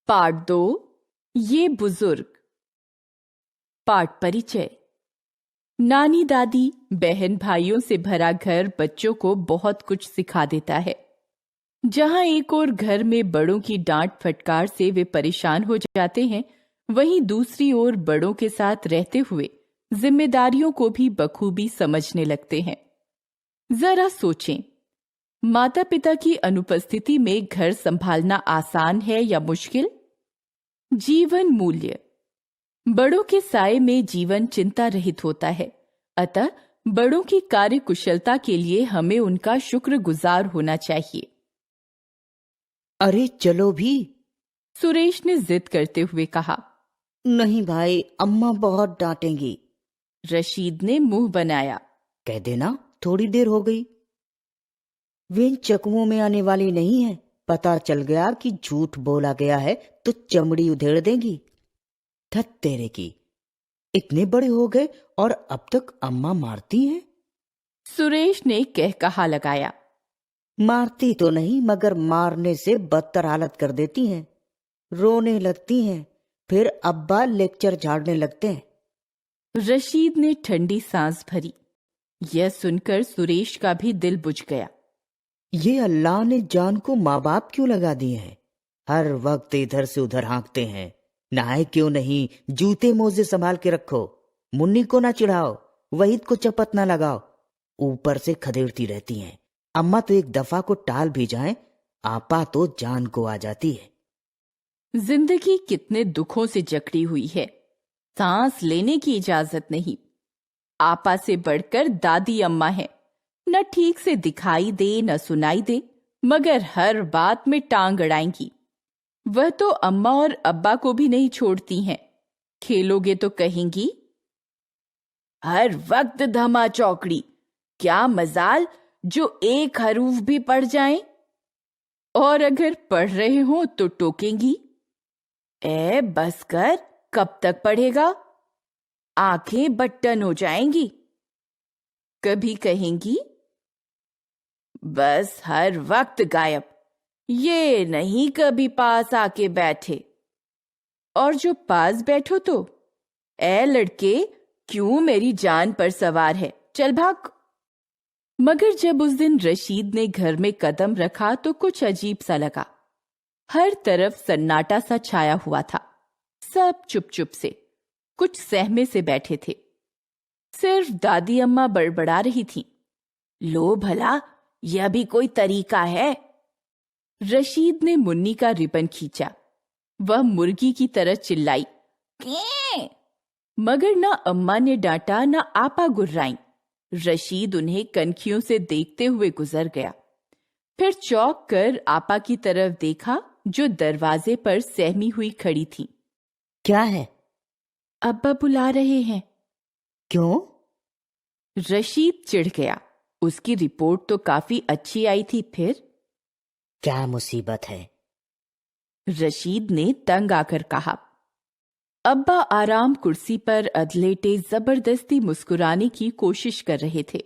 Part 2, ये बुजुर्ग। Part परिचय। नानी दादी, बहन भाइयों से भरा घर बच्चों को बहुत कुछ सिखा देता है। जहां एक और घर में बड़ों की डांट फटकार से वे परेशान हो जाते हैं, वहीं दूसरी ओर बड़ों के साथ रहते हुए जिम्मेदारियों को भी बखूबी समझने लगते हैं। जरा सोचें, माता पिता की अनुपस्थिति में घर संभालना आसान है या मुश्किल? जीवन मूल्य। बड़ों के साए में जीवन चिंता रहित होता है, अतः बड़ों की कार्य कुशलता के लिए हमें उनका शुक्रगुजार होना चाहिए। अरे चलो भी। सुरेश ने जिद करते हुए कहा। नहीं भाई, अम्मा बहुत डांटेंगी। रशीद ने मुंह बनाया। कह देना थोड़ी देर हो गई। वे इन चकमों में आने वाली नहीं है। पता चल गया कि झूठ बोला गया है तो चमड़ी उधेड़ देंगी। धत तेरे की, इतने बड़े हो गए और अब तक अम्मा मारती हैं। सुरेश ने कह कहा लगाया। मारती तो नहीं, मगर मारने से बदतर हालत कर देती हैं। रोने लगती हैं, फिर अब्बा लेक्चर झाड़ने लगते हैं। रशीद ने ठंडी सांस भरी। यह सुनकर सुरेश का भी दिल बुझ गया। ये अल्लाह ने जान को माँ बाप क्यों लगा दिए हैं? हर वक्त इधर से उधर हाँकते हैं। नहाए क्यों नहीं, जूते मोजे संभाल के रखो। मुन्नी को ना चिढ़ाओ, वहीद को चपत ना लगाओ। ऊपर से खदेड़ती रहती हैं। अम्मा तो एक दफा को टाल भी जाए, आपा तो जान को आ जाती है। जिंदगी कितने दुखों से जकड़ी हुई है, सांस लेने की इजाजत नहीं। आपा से बढ़कर दादी अम्मा है, न ठीक से दिखाई दे न सुनाई दे, मगर हर बात में टांग अड़ाएंगी। वह तो अम्मा और अब्बा को भी नहीं छोड़ती हैं। खेलोगे तो कहेंगी, हर वक्त धमा चौकड़ी, क्या मजाल जो एक हरूफ भी पढ़ जाएं। और अगर पढ़ रहे हो तो टोकेंगी, ए बस कर, कब तक पढ़ेगा, आंखें बट्टन हो जाएंगी। कभी कहेंगी, बस हर वक्त गायब, ये नहीं कभी पास आके बैठे। और जो पास बैठो तो, ए लड़के, क्यों मेरी जान पर सवार है, चल भाग। मगर जब उस दिन रशीद ने घर में कदम रखा तो कुछ अजीब सा लगा। हर तरफ सन्नाटा सा छाया हुआ था। सब चुप चुप से, कुछ सहमे से बैठे थे। सिर्फ दादी अम्मा बड़बड़ा रही थीं। लो भला, यह भी कोई तरीका है? रशीद ने मुन्नी का रिबन खींचा। वह मुर्गी की तरह चिल्लाई, क्या? मगर ना अम्मा ने डांटा ना आपा गुर्राई। रशीद उन्हें कनखियों से देखते हुए गुजर गया। फिर चौंक कर आपा की तरफ देखा, जो दरवाजे पर सहमी हुई खड़ी थी। क्या है? अब्बा बुला रहे हैं। क्यों? रशीद चिढ़ गया। उसकी रिपोर्ट तो काफी अच्छी आई थी, फिर क्या मुसीबत है? रशीद ने तंग आकर कहा। अब्बा आराम कुर्सी पर अधलेटे जबरदस्ती मुस्कुराने की कोशिश कर रहे थे।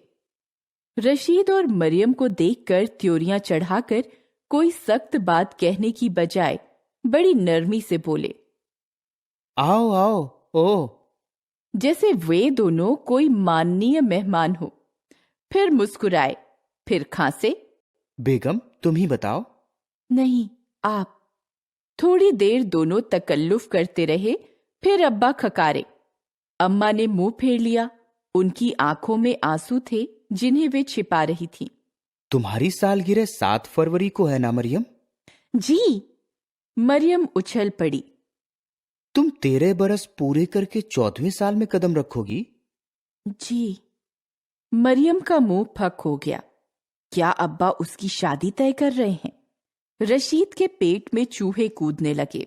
रशीद और मरियम को देखकर त्योरियां चढ़ाकर कोई सख्त बात कहने की बजाय बड़ी नरमी से बोले, आओ आओ। ओ, जैसे वे दोनों कोई माननीय मेहमान हो। फिर मुस्कुराए, फिर खांसे। बेगम तुम ही बताओ। नहीं, आप। थोड़ी देर दोनों तकल्लुफ करते रहे, फिर अब्बा खकारे। अम्मा ने मुंह फेर लिया। उनकी आंखों में आंसू थे, जिन्हें वे छिपा रही थीं। तुम्हारी सालगिरह 7 फरवरी को है ना मरियम? जी। मरियम उछल पड़ी। तुम 13 बरस पूरे करके 14वें साल में कदम रखोगी? जी। मरियम का मुंह फक हो गया। क्या अब्बा उसकी शादी तय कर रहे हैं? रशीद के पेट में चूहे कूदने लगे।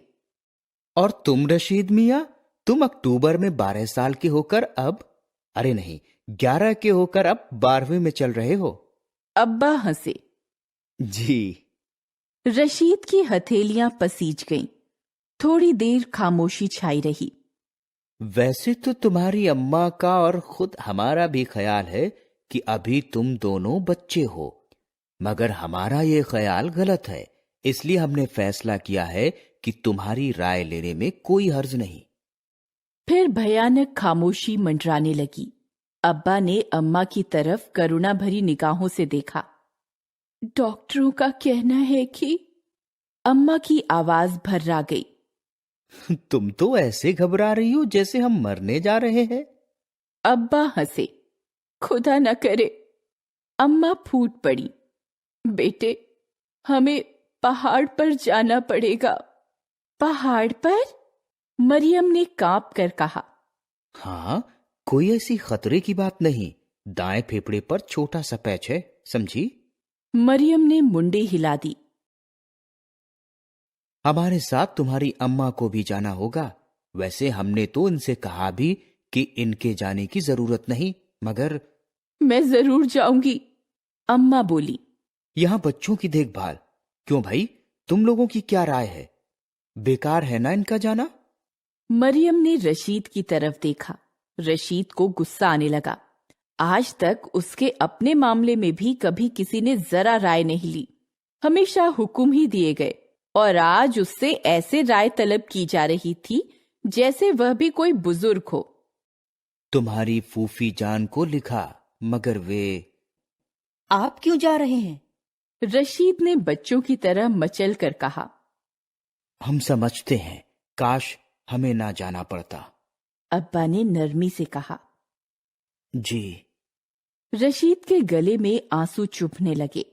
और तुम रशीद मियां, तुम अक्टूबर में 12 साल के होकर अब, अरे नहीं, 11 के होकर अब 12वें में चल रहे हो। अब्बा हंसे। जी। रशीद की हथेलियां पसीज गईं। थोड़ी देर खामोशी छाई रही। वैसे तो तुम्हारी अम्मा का और खुद हमारा भी ख्याल है कि अभी तुम दोनों बच्चे हो, मगर हमारा ये ख्याल गलत है। इसलिए हमने फैसला किया है कि तुम्हारी राय लेने में कोई हर्ज नहीं। फिर भयानक खामोशी मंडराने लगी। अब्बा ने अम्मा की तरफ करुणा भरी निगाहों से देखा। डॉक्टरों का कहना है कि अम्मा की आवाज भर्रा गई। तुम तो ऐसे घबरा रही हो जैसे हम मरने जा रहे हैं। अब्बा हंसे। खुदा न करे। अम्मा फूट पड़ी। बेटे, हमें पहाड़ पर जाना पड़ेगा। पहाड़ पर? मरियम ने कांप कर कहा। हाँ, कोई ऐसी खतरे की बात नहीं। दाएं फेफड़े पर छोटा सा पैच है, समझी? मरियम ने मुंडी हिला दी। हमारे साथ तुम्हारी अम्मा को भी जाना होगा। वैसे हमने तो इनसे कहा भी कि इनके जाने की जरूरत नहीं, मगर मैं जरूर जाऊंगी, अम्मा बोली। यहां बच्चों की देखभाल। क्यों भाई, तुम लोगों की क्या राय है? बेकार है ना इनका जाना? मरियम ने रशीद की तरफ देखा। रशीद को गुस्सा आने लगा। आज तक उसके अपने मामले में भी कभी किसी ने जरा राय नहीं ली। हमेशा हुक्म ही दिए गए, और आज उससे ऐसे राय तलब की जा रही थी जैसे वह भी कोई बुजुर्ग हो। तुम्हारी फूफी जान को लिखा, मगर वे। आप क्यों जा रहे हैं? रशीद ने बच्चों की तरह मचल कर कहा। हम समझते हैं, काश हमें ना जाना पड़ता। अब्बा ने नरमी से कहा। जी। रशीद के गले में आंसू चुभने लगे।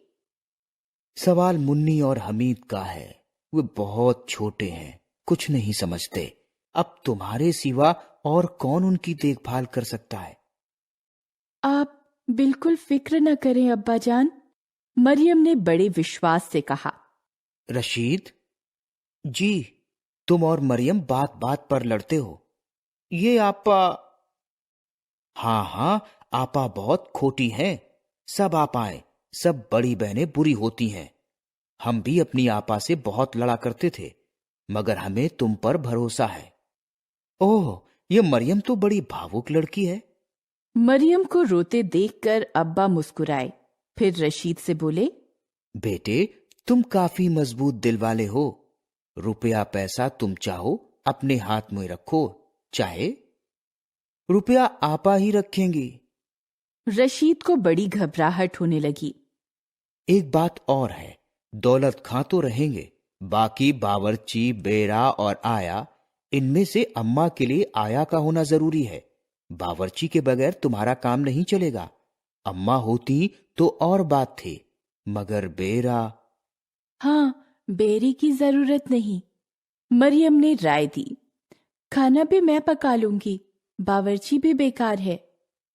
सवाल मुन्नी और हमीद का है। वे बहुत छोटे हैं, कुछ नहीं समझते। अब तुम्हारे सिवा और कौन उनकी देखभाल कर सकता है? आप बिल्कुल फिक्र न करें अब्बा जान, मरियम ने बड़े विश्वास से कहा। रशीद जी, तुम और मरियम बात बात पर लड़ते हो। ये आपा। हाँ हाँ, आपा बहुत खोटी हैं। सब आपाएं, सब बड़ी बहनें बुरी होती हैं। हम भी अपनी आपा से बहुत लड़ा करते थे, मगर हमें तुम पर भरोसा है। ओह, ये मरियम तो बड़ी भावुक लड़की है। मरियम को रोते देखकर अब्बा मुस्कुराए। फिर रशीद से बोले। बेटे, तुम काफी मजबूत दिल वाले हो। रुपया पैसा तुम चाहो अपने हाथ में रखो, चाहे रुपया आपा ही रखेंगी। रशीद को बड़ी घबराहट होने लगी। एक बात और है, दौलत खां तो रहेंगे, बाकी बावर्ची, बेरा और आया, इनमें से अम्मा के लिए आया का होना जरूरी है। बावर्ची के बगैर तुम्हारा काम नहीं चलेगा। अम्मा होती तो और बात थी, मगर बेरा। हाँ, बेरी की जरूरत नहीं, मरियम ने राय दी। खाना भी मैं पका लूंगी, बावर्ची भी बेकार है।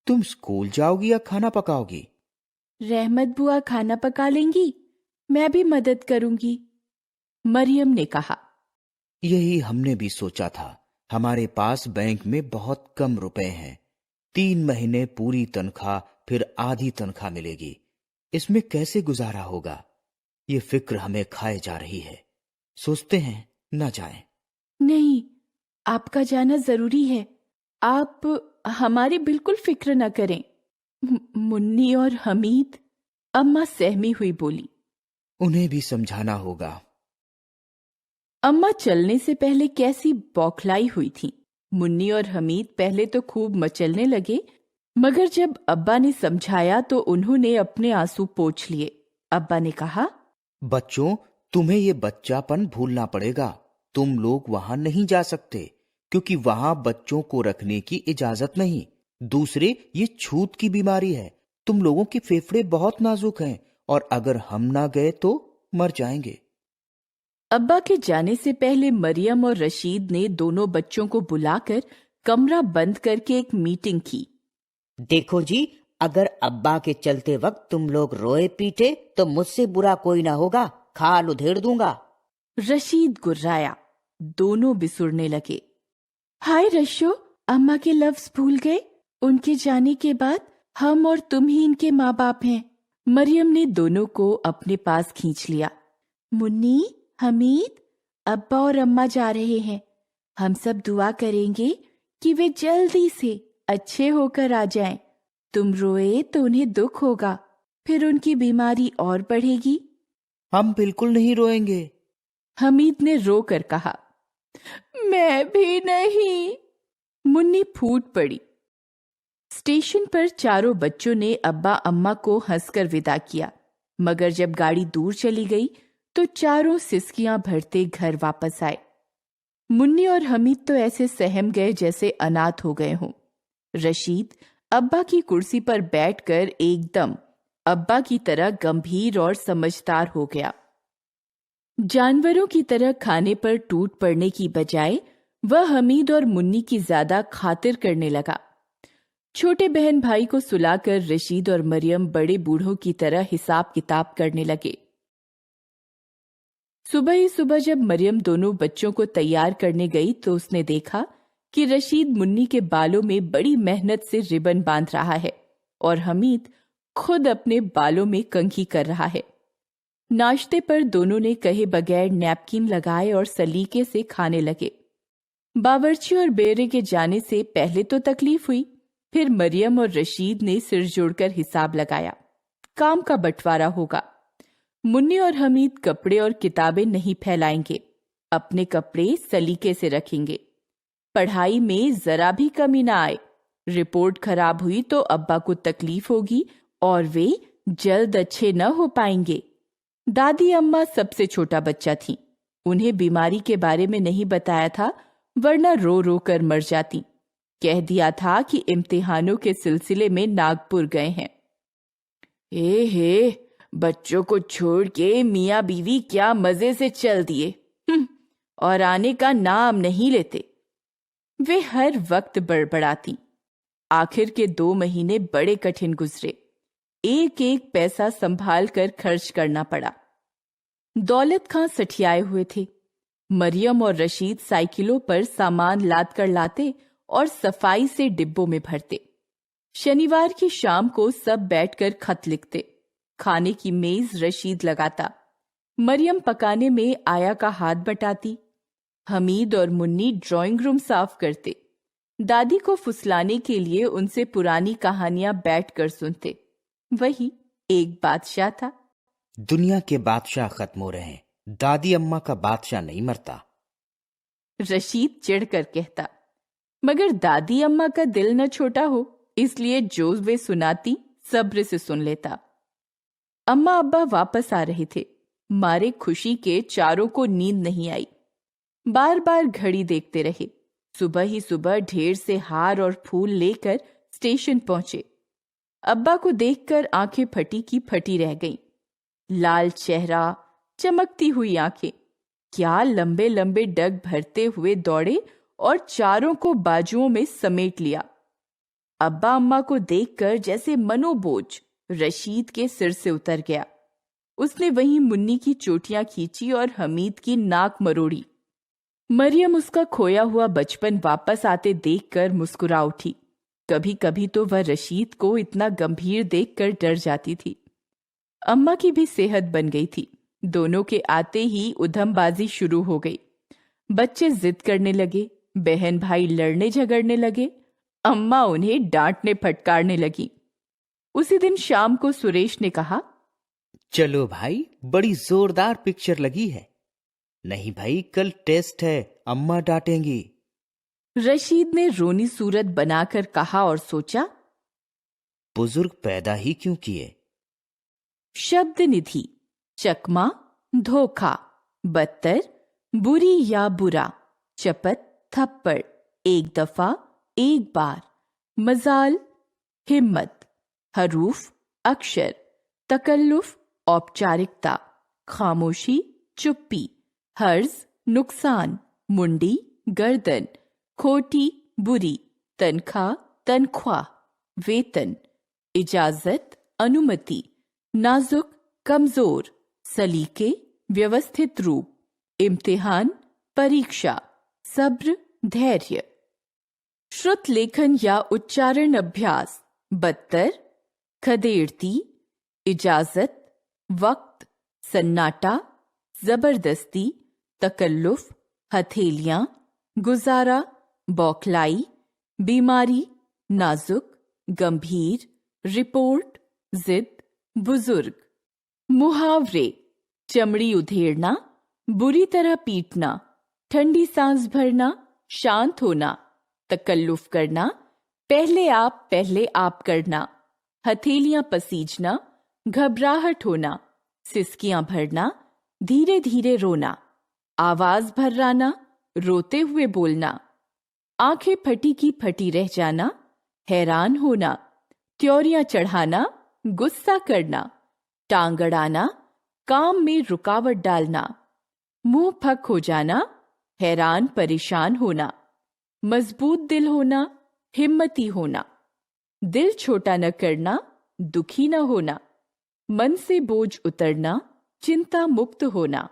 तुम स्कूल जाओगी या खाना पकाओगी? रहमत बुआ खाना पका लेंगी, मैं भी मदद करूंगी, मरियम ने कहा। यही हमने भी सोचा था। हमारे पास बैंक में बहुत कम रुपए हैं। 3 महीने पूरी तनख्वाह, फिर आधी तनख्वाह मिलेगी। इसमें कैसे गुजारा होगा? ये फिक्र हमें खाए जा रही है। सोचते हैं न जाएं। नहीं, आपका जाना जरूरी है। आप हमारी बिल्कुल फिक्र न करें। मुन्नी और हमीद, अम्मा सहमी हुई बोली। उन्हें भी समझाना होगा। अम्मा चलने से पहले कैसी बौखलाई हुई थी। मुन्नी और हमीद पहले तो खूब मचलने लगे, मगर जब अब्बा ने समझाया तो उन्होंने अपने आंसू पोंछ लिए। अब्बा ने कहा। बच्चों, तुम्हें ये बच्चापन भूलना पड़ेगा। तुम लोग वहां नहीं जा सकते, क्योंकि वहां बच्चों को रखने की इजाजत नहीं। दूसरे, ये छूत की बीमारी है। तुम लोगों के फेफड़े बहुत नाजुक हैं, और अगर हम ना गए तो मर जाएंगे। अब्बा के जाने से पहले मरियम और रशीद ने दोनों बच्चों को बुलाकर कमरा बंद करके एक मीटिंग की। देखो जी, अगर अब्बा के चलते वक्त तुम लोग रोए पीटे तो मुझसे बुरा कोई ना होगा, खाल उधेड़ दूंगा। रशीद गुर्राया। दोनों बिसुरने लगे। हाय रशो, अम्मा के लफ्ज भूल गए। उनके जाने के बाद हम और तुम ही इनके माँ बाप हैं। मरियम ने दोनों को अपने पास खींच लिया। मुन्नी, हमीद, अब्बा और अम्मा जा रहे हैं। हम सब दुआ करेंगे कि वे जल्दी से अच्छे होकर आ जाएं। तुम रोए तो उन्हें दुख होगा, फिर उनकी बीमारी और बढ़ेगी। हम बिल्कुल नहीं रोएंगे। हमीद ने रो कर कहा। मैं भी नहीं। मुन्नी फूट पड़ी। स्टेशन पर चारों बच्चों ने अब्बा अम्मा को हंसकर विदा किया, मगर जब गाड़ी दूर चली गई तो चारों सिसकियां भरते घर वापस आए। मुन्नी और हमीद तो ऐसे सहम गए जैसे अनाथ हो गए हों। रशीद अब्बा की कुर्सी पर बैठकर एकदम अब्बा की तरह गंभीर और समझदार हो गया। जानवरों की तरह खाने पर टूट पड़ने की बजाय वह हमीद और मुन्नी की ज्यादा खातिर करने लगा। छोटे बहन भाई को सुलाकर रशीद और मरियम बड़े बूढ़ों की तरह हिसाब किताब करने लगे। सुबह ही सुबह जब मरियम दोनों बच्चों को तैयार करने गई तो उसने देखा कि रशीद मुन्नी के बालों में बड़ी मेहनत से रिबन बांध रहा है और हमीद खुद अपने बालों में कंघी कर रहा है। नाश्ते पर दोनों ने कहे बगैर नैपकिन लगाए और सलीके से खाने लगे। बावर्ची और बेरे के जाने से पहले तो तकलीफ हुई, फिर मरियम और रशीद ने सिर जोड़कर हिसाब लगाया। काम का बंटवारा होगा। मुन्नी और हमीद कपड़े और किताबें नहीं फैलाएंगे, अपने कपड़े सलीके से रखेंगे। पढ़ाई में जरा भी कमी ना आए। रिपोर्ट खराब हुई तो अब्बा को तकलीफ होगी और वे जल्द अच्छे न हो पाएंगे। दादी अम्मा सबसे छोटा बच्चा थी। उन्हें बीमारी के बारे में नहीं बताया था, वरना रो रो कर मर जाती। कह दिया था कि इम्तिहानों के सिलसिले में नागपुर गए हैं। हे बच्चों को छोड़ के मियाँ बीवी क्या मजे से चल दिए, और आने का नाम नहीं लेते। वे हर वक्त बड़बड़ाती। आखिर के 2 महीने बड़े कठिन गुजरे। एक एक पैसा संभाल कर खर्च करना पड़ा। दौलत खां सठियाए हुए थे। मरियम और रशीद साइकिलों पर सामान लाद कर लाते और सफाई से डिब्बों में भरते। शनिवार की शाम को सब बैठकर खत लिखते। खाने की मेज रशीद लगाता। मरियम पकाने में आया का हाथ बटाती। हमीद और मुन्नी ड्राइंग रूम साफ करते। दादी को फुसलाने के लिए उनसे पुरानी कहानियां बैठकर सुनते। वही एक बादशाह था। दुनिया के बादशाह खत्म हो रहे हैं, दादी अम्मा का बादशाह नहीं मरता, रशीद चिढ़कर कहता। मगर दादी अम्मा का दिल न छोटा हो, इसलिए जो वे सुनाती सब्र से सुन लेता। अम्मा अब्बा वापस आ रहे थे। मारे खुशी के चारों को नींद नहीं आई। बार बार घड़ी देखते रहे। सुबह ही सुबह ढेर से हार और फूल लेकर स्टेशन पहुंचे। अब्बा को देखकर आंखें फटी की फटी रह गईं। लाल चेहरा, चमकती हुई आंखें, क्या लंबे लंबे डग भरते हुए दौड़े और चारों को बाजुओं में समेट लिया। अब्बा अम्मा को देखकर जैसे मनोबोझ रशीद के सिर से उतर गया। उसने वहीं मुन्नी की चोटियां खींची और हमीद की नाक मरोड़ी। मरियम उसका खोया हुआ बचपन वापस आते देखकर मुस्कुरा उठी। कभी कभी तो वह रशीद को इतना गंभीर देखकर डर जाती थी। अम्मा की भी सेहत बन गई थी। दोनों के आते ही उधमबाजी शुरू हो गई। बच्चे जिद करने लगे, बहन भाई लड़ने झगड़ने लगे। अम्मा उन्हें डांटने फटकारने लगी। उसी दिन शाम को सुरेश ने कहा, चलो भाई, बड़ी जोरदार पिक्चर लगी है। नहीं भाई, कल टेस्ट है, अम्मा डांटेंगी। रशीद ने रोनी सूरत बनाकर कहा और सोचा, बुजुर्ग पैदा ही क्यों किए। शब्द निधि, चकमा, धोखा, बदतर, बुरी या बुरा, चपत, थप्पड़, एक दफा, एक बार, मजाल, हिम्मत, हरूफ, अक्षर, तकल्लुफ, औपचारिकता, खामोशी, चुप्पी, हर्ज, नुकसान, मुंडी, गर्दन, खोटी, बुरी, तनख्वाह, तनख्वाह, वेतन, इजाजत, अनुमति, नाजुक, कमजोर, सलीके, व्यवस्थित रूप, इम्तिहान, परीक्षा, सब्र, धैर्य। श्रुत लेखन या उच्चारण अभ्यास, बदतर, खदेड़ती, इजाजत, वक्त, सन्नाटा, जबरदस्ती, तकल्लुफ, हथेलियां, गुजारा, बौखलाई, बीमारी, नाजुक, गंभीर, रिपोर्ट, जिद, बुजुर्ग। मुहावरे, चमड़ी उधेड़ना, बुरी तरह पीटना, ठंडी सांस भरना, शांत होना, तकल्लुफ करना, पहले आप करना, हथेलियां पसीजना, घबराहट होना, सिसकियां भरना, धीरे धीरे रोना, आवाज भर्राना, रोते हुए बोलना, आंखें फटी की फटी रह जाना, हैरान होना, त्योरियां चढ़ाना, गुस्सा करना, टांग अड़ाना, काम में रुकावट डालना, मुंह फक हो जाना, हैरान परेशान होना, मजबूत दिल होना, हिम्मती होना, दिल छोटा न करना, दुखी न होना, मन से बोझ उतरना, चिंता मुक्त होना।